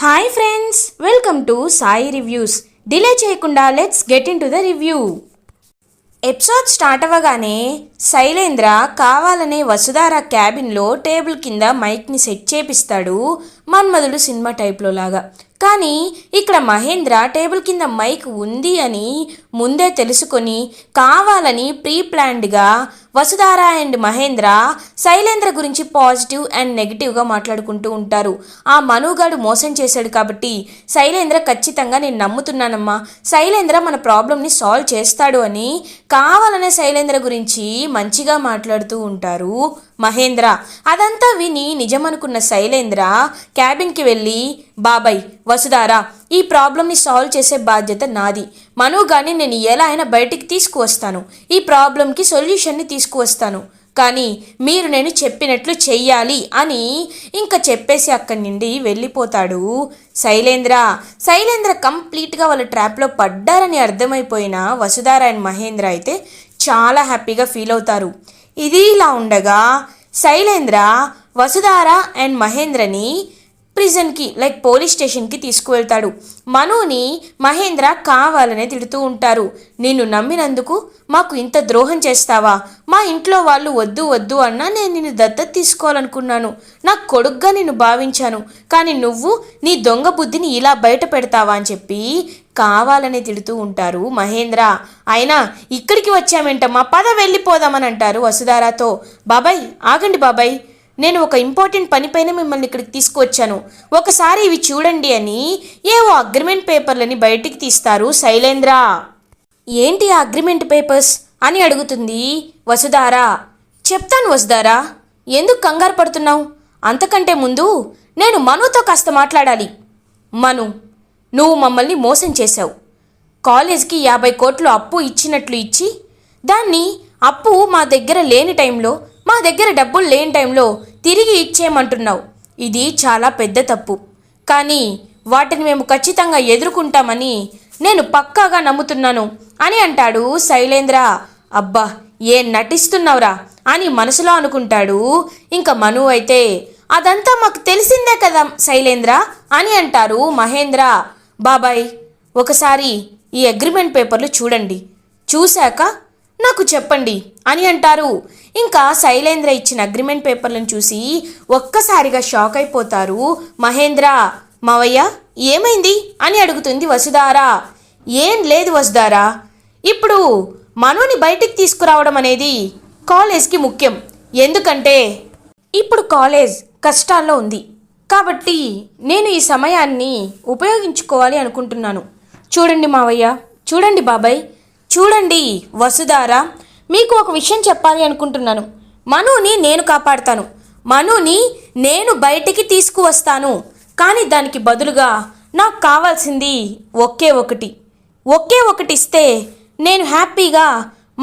Hi friends, welcome to Sai reviews. Delay చేయకుండా let's get into the review. Episode start అవ్వగానే శైలేంద్ర కావాలనే Vasudhara క్యాబిన్లో table కింద మైక్ని set చేపిస్తాడు, మన్మధుడు cinema టైప్లో లాగా. కానీ ఇక్కడ మహేంద్ర టేబుల్ కింద మైక్ ఉంది అని ముందే తెలుసుకొని కావాలని ప్రీ ప్లాన్డ్గా వసుధార అండ్ మహేంద్ర శైలేంద్ర గురించి పాజిటివ్ అండ్ నెగిటివ్గా మాట్లాడుకుంటూ ఉంటారు. ఆ మనుగాడు మోసం చేశాడు కాబట్టి శైలేంద్ర ఖచ్చితంగా నేను నమ్ముతున్నానమ్మా, శైలేంద్ర మన ప్రాబ్లమ్ని సాల్వ్ చేస్తాడు అని కావాలనే శైలేంద్ర గురించి మంచిగా మాట్లాడుతూ ఉంటారు మహేంద్ర. అదంతా విని నిజమనుకున్న శైలేంద్ర క్యాబిన్కి వెళ్ళి, బాబాయ్ వసుధార, ఈ ప్రాబ్లమ్ని సాల్వ్ చేసే బాధ్యత నాది. మనుగాని నేను ఎలా అయినా బయటికి తీసుకువస్తాను, ఈ ప్రాబ్లంకి సొల్యూషన్ని తీసుకువస్తాను, కానీ మీరు నేను చెప్పినట్లు చెయ్యాలి అని ఇంకా చెప్పేసి అక్కడి నుండి వెళ్ళిపోతాడు శైలేంద్ర. శైలేంద్ర కంప్లీట్గా వాళ్ళ ట్రాప్లో పడ్డారని అర్థమైపోయిన వసుధార అండ్ మహేంద్ర అయితే చాలా హ్యాపీగా ఫీల్ అవుతారు. ఇది ఇలా ఉండగా శైలేంద్ర వసుధార అండ్ మహేంద్రని ప్రిజన్కి లైక్ పోలీస్ స్టేషన్కి తీసుకువెళ్తాడు. మనుని మహేంద్ర కావాలనే తిడుతూ ఉంటారు. నిన్ను నమ్మినందుకు మాకు ఇంత ద్రోహం చేస్తావా? మా ఇంట్లో వాళ్ళు వద్దు వద్దు అన్నా నేను నిన్ను దత్తత తీసుకోవాలనుకున్నాను, నా కొడుగ్గా నిన్ను భావించాను, కానీ నువ్వు నీ దొంగ బుద్ధిని ఇలా బయట పెడతావా అని చెప్పి కావాలని తిడుతూ ఉంటారు మహేంద్ర. అయినా ఇక్కడికి వచ్చామేంటమ్మా, పద వెళ్ళిపోదామని అంటారు వసుధారతో. బాబాయ్ ఆగండి బాబాయ్, నేను ఒక ఇంపార్టెంట్ పనిపైన మిమ్మల్ని ఇక్కడికి తీసుకువచ్చాను, ఒకసారి ఇవి చూడండి అని ఏవో అగ్రిమెంట్ పేపర్లని బయటికి తీస్తారు శైలేంద్ర. ఏంటి ఆ అగ్రిమెంట్ పేపర్స్ అని అడుగుతుంది వసుధార. చెప్తాను వసుధార, ఎందుకు కంగారు పడుతున్నావు? అంతకంటే ముందు నేను మనుతో కాస్త మాట్లాడాలి. మను, నువ్వు మమ్మల్ని మోసం చేశావు. కాలేజ్కి 50 కోట్లు అప్పు ఇచ్చినట్లు ఇచ్చి దాన్ని అప్పు మా దగ్గర లేని టైంలో, మా దగ్గర డబ్బులు లేని టైంలో తిరిగి ఇచ్చేయమంటున్నావు. ఇది చాలా పెద్ద తప్పు, కానీ వాటిని మేము ఖచ్చితంగా ఎదుర్కొంటామని నేను పక్కాగా నమ్ముతున్నాను అని అంటాడు శైలేంద్ర. అబ్బా ఏం నటిస్తున్నావురా అని మనసులో అనుకుంటాడు. ఇంకా మను అయితే అదంతా మాకు తెలిసిందే కదా శైలేంద్ర అని అంటారు మహేంద్ర. బాబాయ్ ఒకసారి ఈ అగ్రిమెంట్ పేపర్లు చూడండి, చూశాక నాకు చెప్పండి అని అంటారు. ఇంకా శైలేంద్ర ఇచ్చిన అగ్రిమెంట్ పేపర్లను చూసి ఒక్కసారిగా షాక్ అయిపోతారు మహేంద్ర. మావయ్య ఏమైంది అని అడుగుతుంది వసుధార. ఏం లేదు వసుధార, ఇప్పుడు మనుని బయటికి తీసుకురావడం అనేది కాలేజ్కి ముఖ్యం, ఎందుకంటే ఇప్పుడు కాలేజ్ కష్టాల్లో ఉంది కాబట్టి నేను ఈ సమయాన్ని ఉపయోగించుకోవాలి అనుకుంటున్నాను. చూడండి మావయ్య, చూడండి బాబాయ్, చూడండి వసుధార, మీకు ఒక విషయం చెప్పాలి అనుకుంటున్నాను. మనుని నేను కాపాడుతాను, మనుని నేను బయటికి తీసుకువస్తాను, కానీ దానికి బదులుగా నాకు కావాల్సింది ఒకే ఒకటి ఇస్తే నేను హ్యాపీగా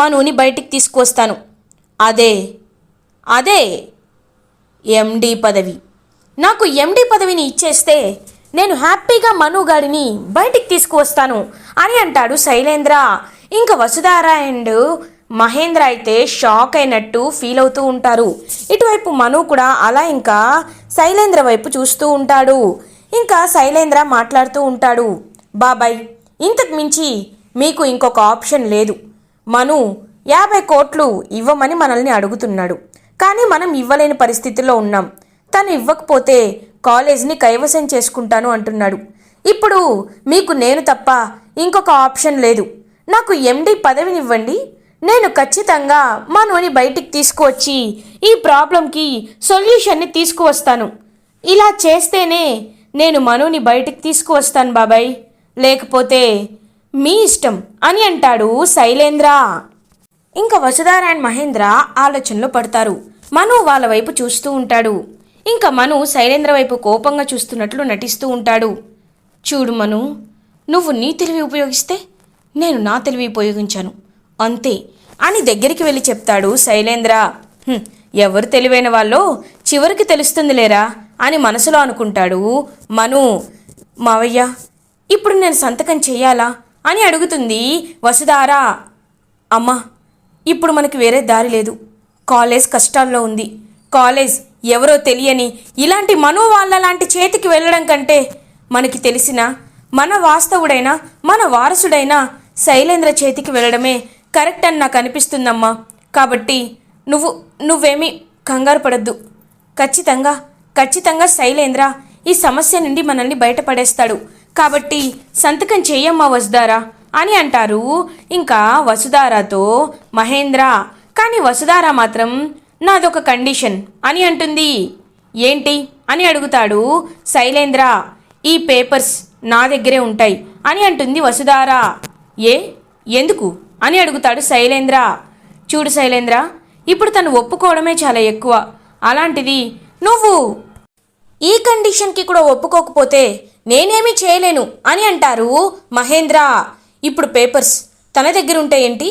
మనుని బయటికి తీసుకువస్తాను. అదే ఎండి పదవి. నాకు ఎండి పదవిని ఇచ్చేస్తే నేను హ్యాపీగా మనుగాడిని బయటికి తీసుకువస్తాను అని అంటాడు శైలేంద్ర. ఇంకా వసుధార అండ్ మహేంద్ర అయితే షాక్ అయినట్టు ఫీల్ అవుతూ ఉంటారు. ఇటువైపు మను కూడా అలా ఇంకా శైలేంద్ర వైపు చూస్తూ ఉంటాడు. ఇంకా శైలేంద్ర మాట్లాడుతూ ఉంటాడు. బాబాయ్ ఇంతకు మించి మీకు ఇంకొక ఆప్షన్ లేదు. మను 50 కోట్లు ఇవ్వమని మనల్ని అడుగుతున్నాడు, కానీ మనం ఇవ్వలేని పరిస్థితుల్లో ఉన్నాం. తను ఇవ్వకపోతే కాలేజ్ని కైవసం చేసుకుంటాను అంటున్నాడు. ఇప్పుడు మీకు నేను తప్ప ఇంకొక ఆప్షన్ లేదు. నాకు ఎండి పదవినివ్వండి, నేను ఖచ్చితంగా మనుని బయటికి తీసుకువచ్చి ఈ ప్రాబ్లంకి సొల్యూషన్ని తీసుకువస్తాను. ఇలా చేస్తేనే నేను మనుని బయటికి తీసుకువస్తాను బాబాయ్, లేకపోతే మీ ఇష్టం అని అంటాడు శైలేంద్ర. ఇంకా వసుధార అండ్ మహేంద్ర ఆలోచనలో పడతారు. మను వాళ్ళ వైపు చూస్తూ ఉంటాడు. ఇంకా మను శైలేంద్ర వైపు కోపంగా చూస్తున్నట్లు నటిస్తూ ఉంటాడు. చూడు మను, నువ్వు నీ తెలివి ఉపయోగిస్తే నేను నా తెలివి ఉపయోగించాను అంతే అని దగ్గరికి వెళ్ళి చెప్తాడు శైలేంద్ర. ఎవరు తెలివైన వాళ్ళో చివరికి తెలుస్తుంది లేరా అని మనసులో అనుకుంటాడు మను. మావయ్య ఇప్పుడు నేను సంతకం చెయ్యాలా అని అడుగుతుంది వసుధార. అమ్మా ఇప్పుడు మనకి వేరే దారి లేదు, కాలేజ్ కష్టాల్లో ఉంది. కాలేజ్ ఎవరో తెలియని ఇలాంటి మను వాళ్ళ లాంటి చేతికి వెళ్ళడం కంటే మనకి తెలిసిన మన వాస్తవుడైన మన వారసుడైన శైలేంద్ర చేతికి వెళ్ళడమే కరెక్ట్ అని నాకు అనిపిస్తుందమ్మా. కాబట్టి నువ్వేమీ కంగారు పడద్దు. ఖచ్చితంగా శైలేంద్ర ఈ సమస్య నుండి మనల్ని బయటపడేస్తాడు. కాబట్టి సంతకం చెయ్యమ్మా వసుధారా అని అంటారు ఇంకా వసుధారాతో మహేంద్ర. కానీ వసుధారా మాత్రం నాదొక కండిషన్ అని అంటుంది. ఏంటి అని అడుగుతాడు శైలేంద్ర. ఈ పేపర్స్ నా దగ్గరే ఉంటాయి అని అంటుంది వసుధారా. ఎందుకు అని అడుగుతాడు శైలేంద్ర. చూడు శైలేంద్ర, ఇప్పుడు తను ఒప్పుకోవడమే చాలా ఎక్కువ. అలాంటిది నువ్వు ఈ కండిషన్కి కూడా ఒప్పుకోకపోతే నేనేమీ చేయలేను అని అంటారు మహేంద్ర. ఇప్పుడు పేపర్స్ తన దగ్గర ఉంటే ఏంటి,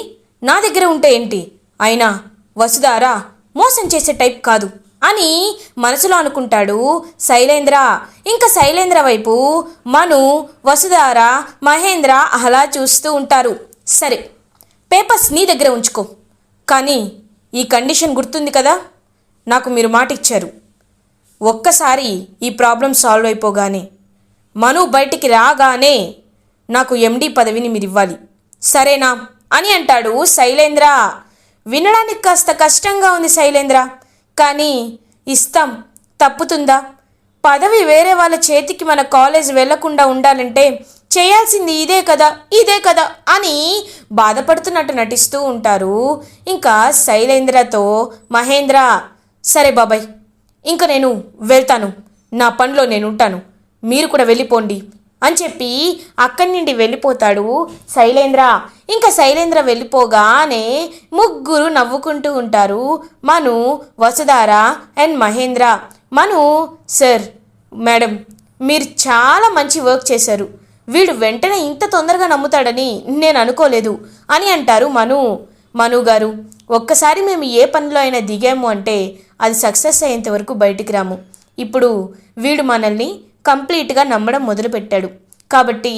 నా దగ్గర ఉంటే ఏంటి, అయినా వసుధారా మోసం చేసే టైప్ కాదు అని మనసులో అనుకుంటాడు శైలేంద్ర. ఇంకా శైలేంద్ర వైపు మను, వసుధార, మహేంద్ర అలా చూస్తూ ఉంటారు. సరే, పేపర్స్ నీ దగ్గర ఉంచుకో, కానీ ఈ కండిషన్ గుర్తుంది కదా, నాకు మీరు మాట ఇచ్చారు. ఒక్కసారి ఈ ప్రాబ్లం సాల్వ్ అయిపోగానే మను బయటికి రాగానే నాకు ఎండి పదవిని మీరు ఇవ్వాలి, సరేనా అని అంటాడు శైలేంద్ర. వినడానికి కాస్త కష్టంగా ఉంది శైలేంద్ర, కానీ ఇస్తాం, తప్పుతుందా? పదవి వేరే వాళ్ళ చేతికి మన కాలేజ్ వెళ్లకుండా ఉండాలంటే చేయాల్సింది ఇదే కదా అని బాధపడుతున్నట్టు నటిస్తూ ఉంటారు ఇంకా శైలేంద్రతో మహేంద్ర. సరే బాబాయ్, ఇంక నేను వెళ్తాను, నా పనిలో నేను ఉంటాను, మీరు కూడా వెళ్ళిపోండి అని చెప్పి అక్కడి నుండి వెళ్ళిపోతాడు శైలేంద్ర. ఇంకా శైలేంద్ర వెళ్ళిపోగానే ముగ్గురు నవ్వుకుంటూ ఉంటారు, Manu, Vasudhara and Mahendra. Manu, sir, madam, మీరు చాలా మంచి వర్క్ చేశారు. వీడు వెంటనే ఇంత తొందరగా నమ్ముతాడని నేను అనుకోలేదు అని అంటారు మను గారు. ఒక్కసారి మేము ఏ పనిలో అయినా దిగాము అంటే అది సక్సెస్ అయ్యేంత వరకు బయటికి రాము. ఇప్పుడు వీడు మనల్ని కంప్లీట్గా నమ్మడం మొదలుపెట్టాడు. కాబట్టి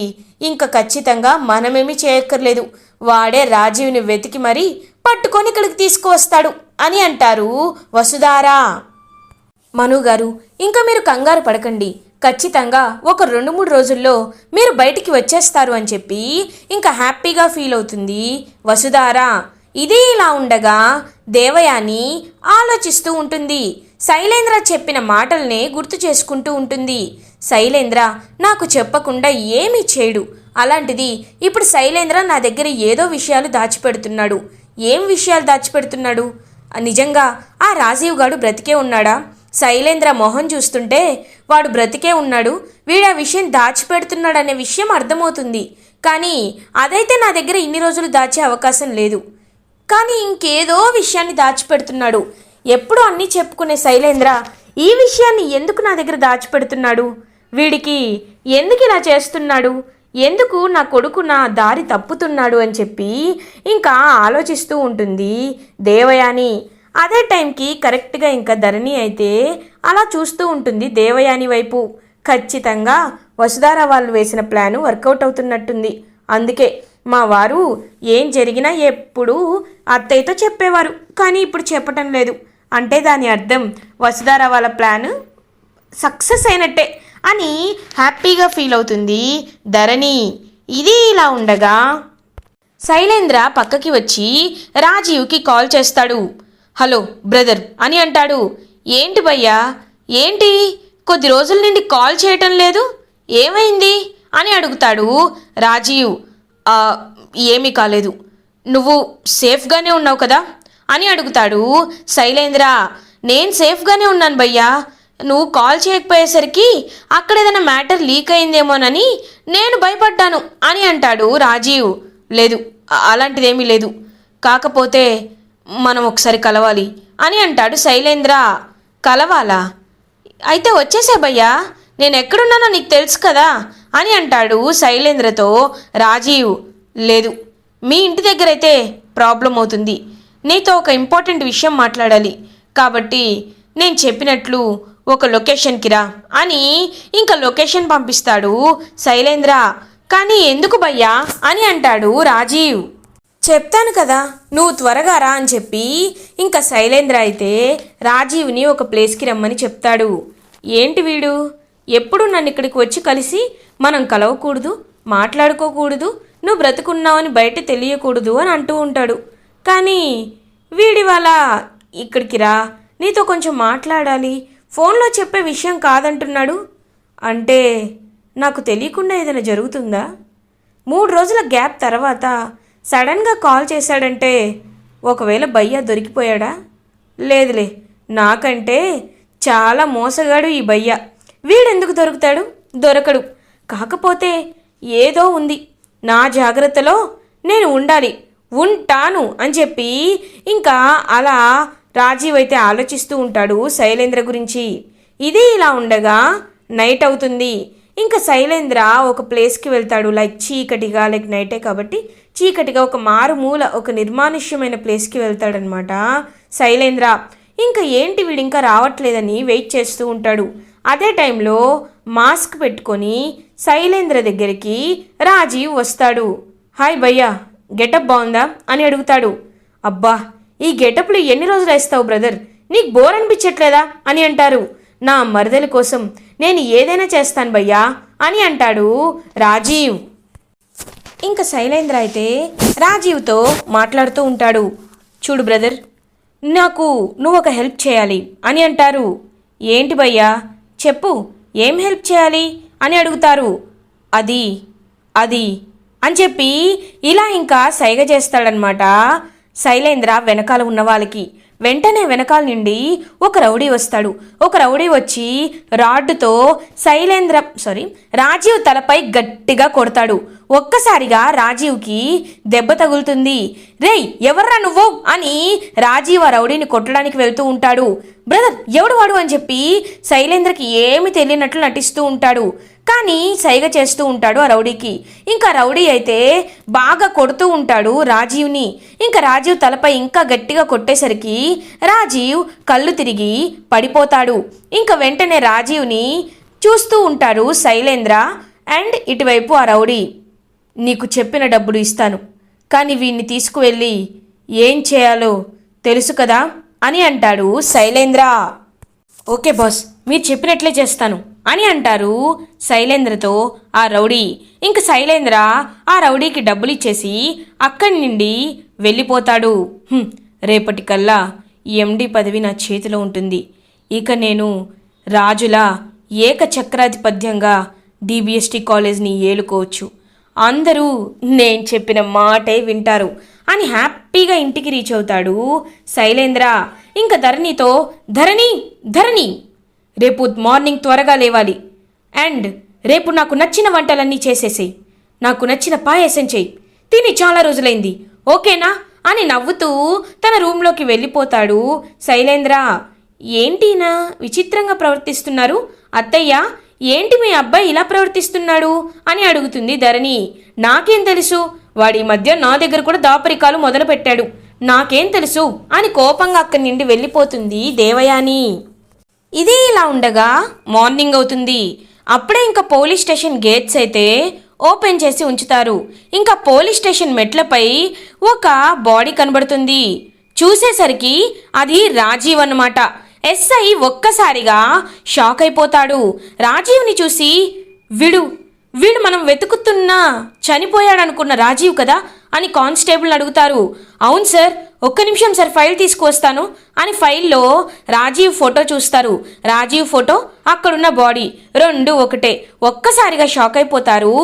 ఇంకా ఖచ్చితంగా మనమేమీ చేయక్కర్లేదు, వాడే రాజీవ్ని వెతికి మరీ పట్టుకొని ఇక్కడికి తీసుకువస్తాడు అని అంటారు వసుధార. మను గారు, ఇంకా మీరు కంగారు పడకండి, ఖచ్చితంగా ఒక 2-3 రోజుల్లో మీరు బయటికి వచ్చేస్తారు అని చెప్పి ఇంకా హ్యాపీగా ఫీల్ అవుతుంది వసుధార. ఇది ఇలా ఉండగా దేవయాని ఆలోచిస్తూ ఉంటుంది. శైలేంద్ర చెప్పిన మాటల్నే గుర్తు చేసుకుంటూ ఉంటుంది. శైలేంద్ర నాకు చెప్పకుండా ఏమీ చేయడు, అలాంటిది ఇప్పుడు శైలేంద్ర నా దగ్గర ఏదో విషయాలు దాచిపెడుతున్నాడు. ఏం విషయాలు దాచిపెడుతున్నాడు? నిజంగా ఆ రాజీవ్ గాడు బ్రతికే ఉన్నాడా? శైలేంద్ర మొహం చూస్తుంటే వాడు బ్రతికే ఉన్నాడు, వీడు ఆ విషయం దాచిపెడుతున్నాడు అనే విషయం అర్థమవుతుంది. కానీ అదైతే నా దగ్గర ఇన్ని రోజులు దాచే అవకాశం లేదు. కానీ ఇంకేదో విషయాన్ని దాచిపెడుతున్నాడు. ఎప్పుడూ అన్నీ చెప్పుకునే శైలేంద్ర ఈ విషయాన్ని ఎందుకు నా దగ్గర దాచిపెడుతున్నాడు? వీడికి ఎందుకు ఇలా చేస్తున్నాడు? ఎందుకు నా కొడుకు నా దారి తప్పుతున్నాడు అని చెప్పి ఇంకా ఆలోచిస్తూ ఉంటుంది దేవయాని. అదే టైంకి కరెక్ట్గా ఇంకా ధరణి అయితే అలా చూస్తూ ఉంటుంది దేవయాని వైపు. ఖచ్చితంగా వసుధార వాళ్ళు వేసిన ప్లాను వర్కౌట్ అవుతున్నట్టుంది. అందుకే మా వారు ఏం జరిగినా ఎప్పుడూ అత్తయ్యతో చెప్పేవారు, కానీ ఇప్పుడు చెప్పటం లేదు. అంటే దాని అర్థం వసుధార వాళ్ళ ప్లాన్ సక్సెస్ అయినట్టే అని హ్యాపీగా ఫీల్ అవుతుంది ధరణి. ఇది ఇలా ఉండగా శైలేంద్ర పక్కకి వచ్చి రాజీవ్కి కాల్ చేస్తాడు. హలో బ్రదర్ అని అంటాడు. ఏంటి భయ్యా, ఏంటి కొద్ది రోజుల నుండి కాల్ చేయటం లేదు, ఏమైంది అని అడుగుతాడు రాజీవ్. ఏమీ కాలేదు, నువ్వు సేఫ్గానే ఉన్నావు కదా అని అడుగుతాడు శైలేంద్ర. నేను సేఫ్గానే ఉన్నాను భయ్యా, నువ్వు కాల్ చేయకపోయేసరికి అక్కడ ఏదైనా మ్యాటర్ లీక్ అయిందేమోనని నేను భయపడ్డాను అని అంటాడు రాజీవ్. లేదు, అలాంటిదేమీ లేదు, కాకపోతే మనం ఒకసారి కలవాలి అని అంటాడు శైలేంద్ర. కలవాలా? అయితే వచ్చేసే భయ్యా, నేను ఎక్కడున్నానో నీకు తెలుసు కదా అని అంటాడు శైలేంద్రతో రాజీవ్. లేదు, మీ ఇంటి దగ్గర అయితే ప్రాబ్లం అవుతుంది, నీతో ఒక ఇంపార్టెంట్ విషయం మాట్లాడాలి, కాబట్టి నేను చెప్పినట్లు ఒక లొకేషన్కి రా అని ఇంకా లొకేషన్ పంపిస్తాడు శైలేంద్ర. కానీ ఎందుకు భయ్యా అని అంటాడు రాజీవ్. చెప్తాను కదా, నువ్వు త్వరగా రా అని చెప్పి ఇంకా శైలేంద్ర అయితే రాజీవ్ని ఒక ప్లేస్కి రమ్మని చెప్తాడు. ఏంటి వీడు ఎప్పుడు నన్ను ఇక్కడికి వచ్చి కలిసి మనం కలవకూడదు, మాట్లాడుకోకూడదు, నువ్వు బ్రతుకున్నావని బయట తెలియకూడదు అని అంటూ ఉంటాడు. కానీ వీడివాళ ఇక్కడికి రా, నీతో కొంచెం మాట్లాడాలి, ఫోన్లో చెప్పే విషయం కాదంటున్నాడు. అంటే నాకు తెలియకుండా ఏదైనా జరుగుతుందా? 3 రోజుల గ్యాప్ తర్వాత సడన్గా కాల్ చేశాడంటే ఒకవేళ భయ్య దొరికిపోయాడా? లేదులే, నాకంటే చాలా మోసగాడు ఈ భయ్య. వీడెందుకు దొరుకుతాడు? దొరకడు. కాకపోతే ఏదో ఉంది, నా జాగ్రత్తలో నేను ఉండాలి, ఉంటాను అని చెప్పి ఇంకా అలా రాజీవ్ అయితే ఆలోచిస్తూ ఉంటాడు శైలేంద్ర గురించి. ఇది ఇలా ఉండగా నైట్ అవుతుంది. ఇంకా శైలేంద్ర ఒక ప్లేస్కి వెళ్తాడు, లైక్ చీకటిగా, లైక్ నైటే కాబట్టి చీకటిగా ఒక మారుమూల ఒక నిర్మానుష్యమైన ప్లేస్కి వెళ్తాడనమాట శైలేంద్ర. ఇంకా ఏంటి వీడు ఇంకా రావట్లేదని వెయిట్ చేస్తూ ఉంటాడు. అదే టైంలో మాస్క్ పెట్టుకొని శైలేంద్ర దగ్గరికి రాజీవ్ వస్తాడు. హాయ్ భయ్యా, గెటప్ బాగుందా అని అడుగుతాడు. అబ్బా, ఈ గెటప్లు ఎన్ని రోజులు వేస్తావు బ్రదర్, నీకు బోర్ అనిపించట్లేదా అని అంటారు. నా మరదలి కోసం నేను ఏదైనా చేస్తాను భయ్యా అని అంటాడు రాజీవ్. ఇంకా శైలేంద్ర అయితే రాజీవ్తో మాట్లాడుతూ ఉంటాడు. చూడు బ్రదర్, నాకు నువ్వు ఒక హెల్ప్ చేయాలి అని అంటారు. ఏంటి భయ్యా చెప్పు, ఏం హెల్ప్ చేయాలి అని అడుగుతారు. అది అది అని చెప్పి ఇలా ఇంకా సైగ చేస్తాడనమాట శైలేంద్ర వెనకాల ఉన్న వాళ్ళకి. వెంటనే వెనకాల నుండి ఒక రౌడీ వస్తాడు. ఒక రౌడీ వచ్చి రాడ్డుతో రాజీవ్ తలపై గట్టిగా కొడతాడు. ఒక్కసారిగా రాజీవ్కి దెబ్బ తగులుతుంది. రేయ్ ఎవర్రా నువ్వు అని రాజీవ్ ఆ రౌడీని కొట్టడానికి వెళ్తూ ఉంటాడు. బ్రదర్ ఎవడు వాడు అని చెప్పి శైలేంద్రకి ఏమి తెలియనట్లు నటిస్తూ ఉంటాడు. కానీ సైగ చేస్తూ ఉంటాడు ఆ రౌడీకి. ఇంకా రౌడీ అయితే బాగా కొడుతూ ఉంటాడు రాజీవ్ని. ఇంకా రాజీవ్ తలపై ఇంకా గట్టిగా కొట్టేసరికి రాజీవ్ కళ్ళు తిరిగి పడిపోతాడు. ఇంకా వెంటనే రాజీవ్ని చూస్తూ ఉంటాడు శైలేంద్ర అండ్ ఇటువైపు ఆ రౌడీ. నీకు చెప్పిన డబ్బులు ఇస్తాను, కానీ వీడిని తీసుకువెళ్ళి ఏం చేయాలో తెలుసు కదా అని అంటాడు శైలేంద్ర. ఓకే బాస్, మీరు చెప్పినట్లే చేస్తాను అని అంటారు శైలేంద్రతో ఆ రౌడీ. ఇంక శైలేంద్ర ఆ రౌడీకి డబ్బులు ఇచ్చేసి అక్కడి నుండి వెళ్ళిపోతాడు. రేపటికల్లా ఎండి పదవి నా చేతిలో ఉంటుంది. ఇక నేను రాజులా ఏకచక్రాధిపత్యంగా డిబిఎస్టి కాలేజ్ని ఏలుకోవచ్చు. అందరూ నేను చెప్పిన మాటే వింటారు అని హ్యాపీగా ఇంటికి రీచ్ అవుతాడు శైలేంద్ర. ఇంకా ధరణితో ధరణి రేపు మార్నింగ్ త్వరగా లేవాలి అండ్ రేపు నాకు నచ్చిన వంటలన్నీ చేసేసేయి, నాకు నచ్చిన పాయసం చేయి, తిని చాలా రోజులైంది, ఓకేనా అని నవ్వుతూ తన రూమ్లోకి వెళ్ళిపోతాడు శైలేంద్ర. ఏంటినా విచిత్రంగా ప్రవర్తిస్తున్నారు అత్తయ్య, ఏంటి మీ అబ్బాయి ఇలా ప్రవర్తిస్తున్నాడు అని అడుగుతుంది ధరణి. నాకేం తెలుసు, వాడి మధ్య నా దగ్గర కూడా దాపరికాలు మొదలుపెట్టాడు, నాకేం తెలుసు అని కోపంగా అక్కడి నుండి వెళ్ళిపోతుంది దేవయాని. ఇది ఇలా ఉండగా మార్నింగ్ అవుతుంది. అప్పుడే ఇంకా పోలీస్ స్టేషన్ గేట్స్ అయితే ఓపెన్ చేసి ఉంచుతారు. ఇంకా పోలీస్ స్టేషన్ మెట్లపై ఒక బాడీ కనబడుతుంది. చూసేసరికి అది రాజీవ్ అన్నమాట. ఎస్ఐ ఒక్కసారిగా షాక్ అయిపోతాడు. రాజీవ్ని చూసి వీడు మనం వెతుకుతున్నా చనిపోయాడనుకున్న రాజీవ్ కదా అని కానిస్టేబుల్ని అడుగుతారు. అవును సార్, ఒక్క నిమిషం సార్, ఫైల్ తీసుకువస్తాను అని ఫైల్లో రాజీవ్ ఫోటో చూస్తారు. రాజీవ్ ఫోటో, అక్కడున్న బాడీ రెండు ఒకటే. ఒక్కసారిగా షాక్ అయిపోతారు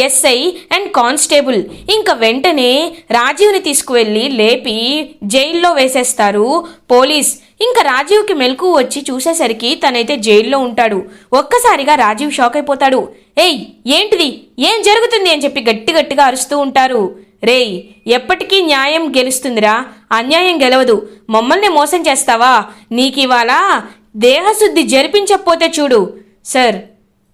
ఎస్ఐ అండ్ కానిస్టేబుల్. ఇంకా వెంటనే రాజీవ్ని తీసుకువెళ్ళి లేపి జైల్లో వేసేస్తారు పోలీస్. ఇంకా రాజీవ్కి మెలకు వచ్చి చూసేసరికి తనైతే జైల్లో ఉంటాడు. ఒక్కసారిగా రాజీవ్ షాక్ అయిపోతాడు. ఏయ్ ఏంటిది, ఏం జరుగుతుంది అని చెప్పి గట్టిగా అరుస్తూ ఉంటారు. రేయ్ ఎప్పటికీ న్యాయం గెలుస్తుందిరా, అన్యాయం గెలవదు. మమ్మల్ని మోసం చేస్తావా? నీకివాళ దేహశుద్ధి జరిపించకపోతే చూడు. సార్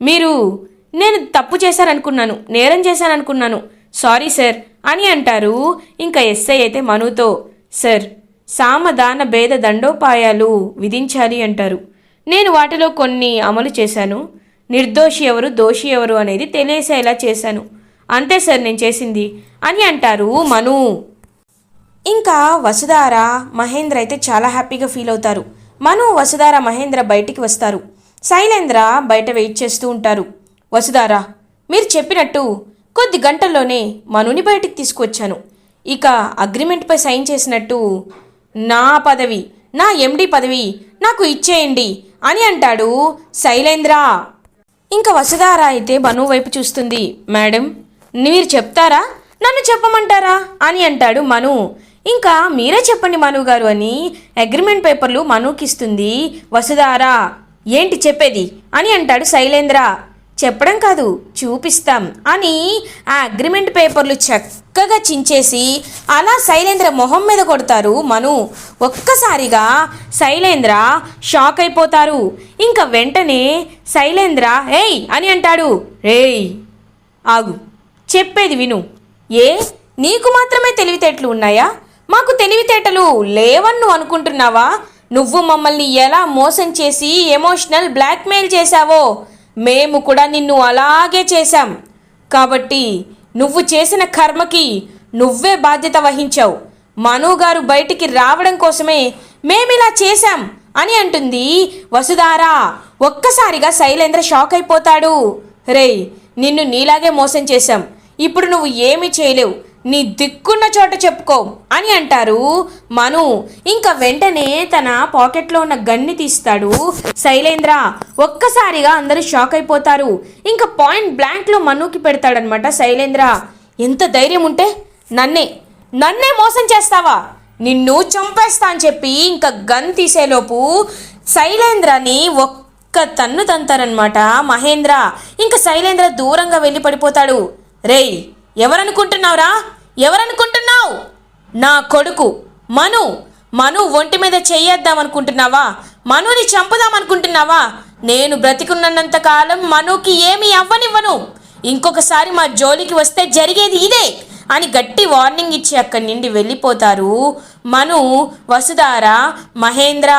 నేను తప్పు చేశాననుకున్నాను, నేరం చేశాననుకున్నాను, సారీ సార్ అని అంటారు. ఇంకా ఎస్ఐ అయితే మనుతో, సార్ సామధాన భేద దండోపాయాలు విధించాలి అంటారు. నేను వాటిలో కొన్ని అమలు చేశాను. నిర్దోషి ఎవరు దోషి ఎవరు అనేది తెలియసేలా చేశాను, అంతే సార్ నేను చేసింది అని అంటారు మను. ఇంకా వసుధార మహేంద్ర అయితే చాలా హ్యాపీగా ఫీల్ అవుతారు. మను వసుధార మహేంద్ర బయటికి వస్తారు. శైలేంద్ర బయట వెయిట్ చేస్తూ ఉంటారు. వసుధారా, మీరు చెప్పినట్టు కొద్ది గంటల్లోనే మనుని బయటికి తీసుకువచ్చాను. ఇక అగ్రిమెంట్పై సైన్ చేసినట్టు నా పదవి, నా ఎండి పదవి నాకు ఇచ్చేయండి అని అంటాడు శైలేంద్ర. ఇంకా వసుధార అయితే మను వైపు చూస్తుంది. మేడం, మీరు చెప్తారా, నన్ను చెప్పమంటారా అని అంటాడు మను. ఇంకా మీరే చెప్పండి మను గారు అని అగ్రిమెంట్ పేపర్లు మనుకి ఇస్తుంది వసుధార. ఏంటి చెప్పేది అని అంటాడు శైలేంద్ర. చెప్పడం కాదు, చూపిస్తాం అని ఆ అగ్రిమెంట్ పేపర్లు చక్కగా చించేసి అలా శైలేంద్ర మొహం మీద కొడతారు మను. ఒక్కసారిగా శైలేంద్ర షాక్ అయిపోతారు. ఇంకా వెంటనే శైలేంద్ర ఏయ్ అని అంటాడు. రేయ్ ఆగు, చెప్పేది విను. ఏ, నీకు మాత్రమే తెలివితేటలు ఉన్నాయా? మాకు తెలివితేటలు లేవని నువ్వు అనుకుంటున్నావా? నువ్వు మమ్మల్ని ఎలా మోసం చేసి ఎమోషనల్ బ్లాక్మెయిల్ చేశావో మేము కూడా నిన్ను అలాగే చేశాం. కాబట్టి నువ్వు చేసిన కర్మకి నువ్వే బాధ్యత వహించావు. మను గారు బయటికి రావడం కోసమే మేమిలా చేశాం అని అంటుంది వసుధార. ఒక్కసారిగా శైలేంద్ర షాక్ అయిపోతాడు. రేయ్, నిన్ను నీలాగే మోసం చేశాం, ఇప్పుడు నువ్వు ఏమీ చేయలేవు, నీ దిక్కున్న చోట చెప్పుకో అని అంటారు మను. ఇంకా వెంటనే తన పాకెట్లో ఉన్న గన్ని తీస్తాడు శైలేంద్ర. ఒక్కసారిగా అందరూ షాక్ అయిపోతారు. ఇంకా పాయింట్ బ్లాంక్లో మనుకి పెడతాడనమాట శైలేంద్ర. ఎంత ధైర్యం ఉంటే నన్నే మోసం చేస్తావా, నిన్ను చంపేస్తా అని చెప్పి ఇంకా గన్ తీసేలోపు శైలేంద్రని ఒక్క తన్ను తంతారనమాట మహేంద్ర. ఇంకా శైలేంద్ర దూరంగా వెళ్ళి పడిపోతాడు. రేయ్, ఎవరనుకుంటున్నావు? నా కొడుకు మను ఒంటి మీద చెయ్యేద్దామనుకుంటున్నావా? మనుని చంపుదామనుకుంటున్నావా? నేను బ్రతికున్నంత కాలం మనుకి ఏమీ అవ్వనివ్వను. ఇంకొకసారి మా జోలికి వస్తే జరిగేది ఇదే అని గట్టి వార్నింగ్ ఇచ్చి అక్కడి నుండి వెళ్ళిపోతారు మను, వసుధార, మహేంద్ర.